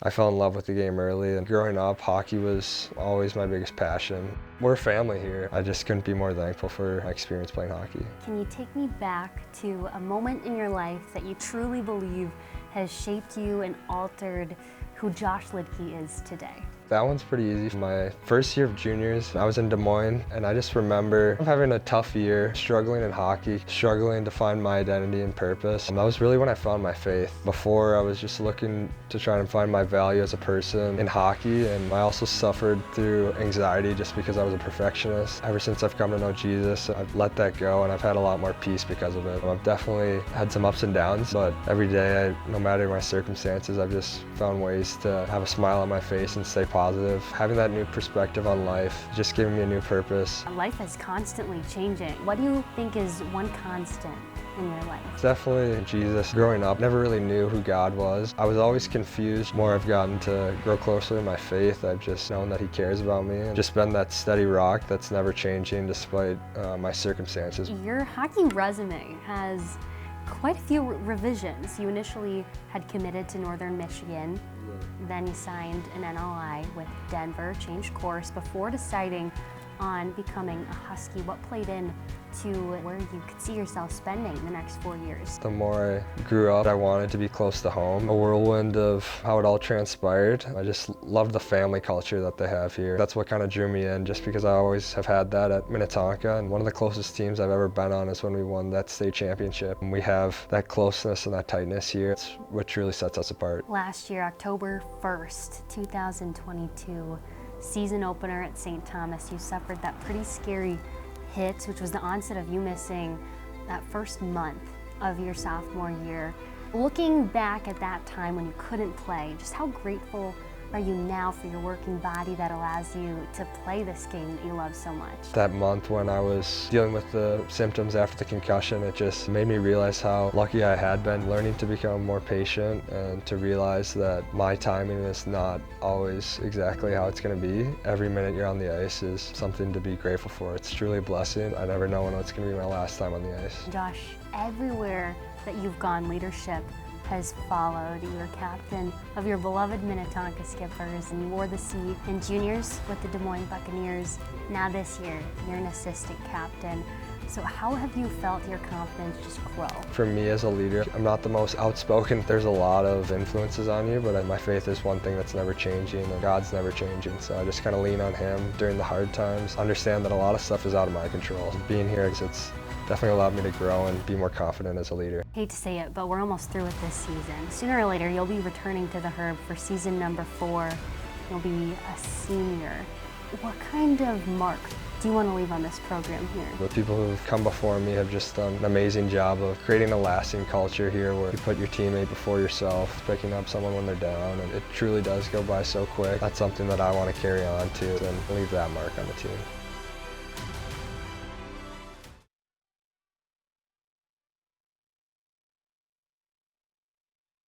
I fell in love with the game early, and growing up, hockey was always my biggest passion. We're a family here. I just couldn't be more thankful for my experience playing hockey. Can you take me back to a moment in your life that you truly believe has shaped you and altered who Josh Luedtke is today? That one's pretty easy. My first year of juniors, I was in Des Moines, and I just remember having a tough year, struggling in hockey, struggling to find my identity and purpose. And that was really when I found my faith. Before, I was just looking to try and find my value as a person in hockey, and I also suffered through anxiety just because I was a perfectionist. Ever since I've come to know Jesus, I've let that go, and I've had a lot more peace because of it. I've definitely had some ups and downs, but every day, no matter my circumstances, I've just found ways to have a smile on my face and stay positive. Having that new perspective on life, just giving me a new purpose. Life is constantly changing. What do you think is one constant in your life? Definitely Jesus. Growing up, never really knew who God was. I was always confused. The more I've gotten to grow closer in my faith, I've just known that He cares about me and just been that steady rock that's never changing despite my circumstances. Your hockey resume has quite a few revisions. You initially had committed to Northern Michigan, then you signed an NLI with Denver, changed course before deciding on becoming a Husky. What played in to where you could see yourself spending the next 4 years? The more I grew up, I wanted to be close to home. A whirlwind of how it all transpired. I just loved the family culture that they have here. That's what kind of drew me in, just because I always have had that at Minnetonka. And one of the closest teams I've ever been on is when we won that state championship. And we have that closeness and that tightness here. It's what truly sets us apart. Last year, October 1st, 2022, season opener at St. Thomas, you suffered that pretty scary hit, which was the onset of you missing that first month of your sophomore year. Looking back at that time when you couldn't play, just how grateful are you now for your working body that allows you to play this game that you love so much? That month when I was dealing with the symptoms after the concussion, it just made me realize how lucky I had been, learning to become more patient and to realize that my timing is not always exactly how it's going to be. Every minute you're on the ice is something to be grateful for. It's truly a blessing. I never know when it's going to be my last time on the ice. Josh, everywhere that you've gone, leadership has followed. You were captain of your beloved Minnetonka Skippers, and you wore the C in juniors with the Des Moines Buccaneers. Now this year, you're an assistant captain. So how have you felt your confidence just grow? For me as a leader, I'm not the most outspoken. There's a lot of influences on you, but my faith is one thing that's never changing, and God's never changing. So I just kind of lean on Him during the hard times. Understand that a lot of stuff is out of my control. Being here, it's definitely allowed me to grow and be more confident as a leader. Hate to say it, but we're almost through with this season. Sooner or later, you'll be returning to the Herb for season number 4. You'll be a senior. What kind of mark do you want to leave on this program here? The people who've come before me have just done an amazing job of creating a lasting culture here where you put your teammate before yourself, picking up someone when they're down, and it truly does go by so quick. That's something that I want to carry on to and leave that mark on the team.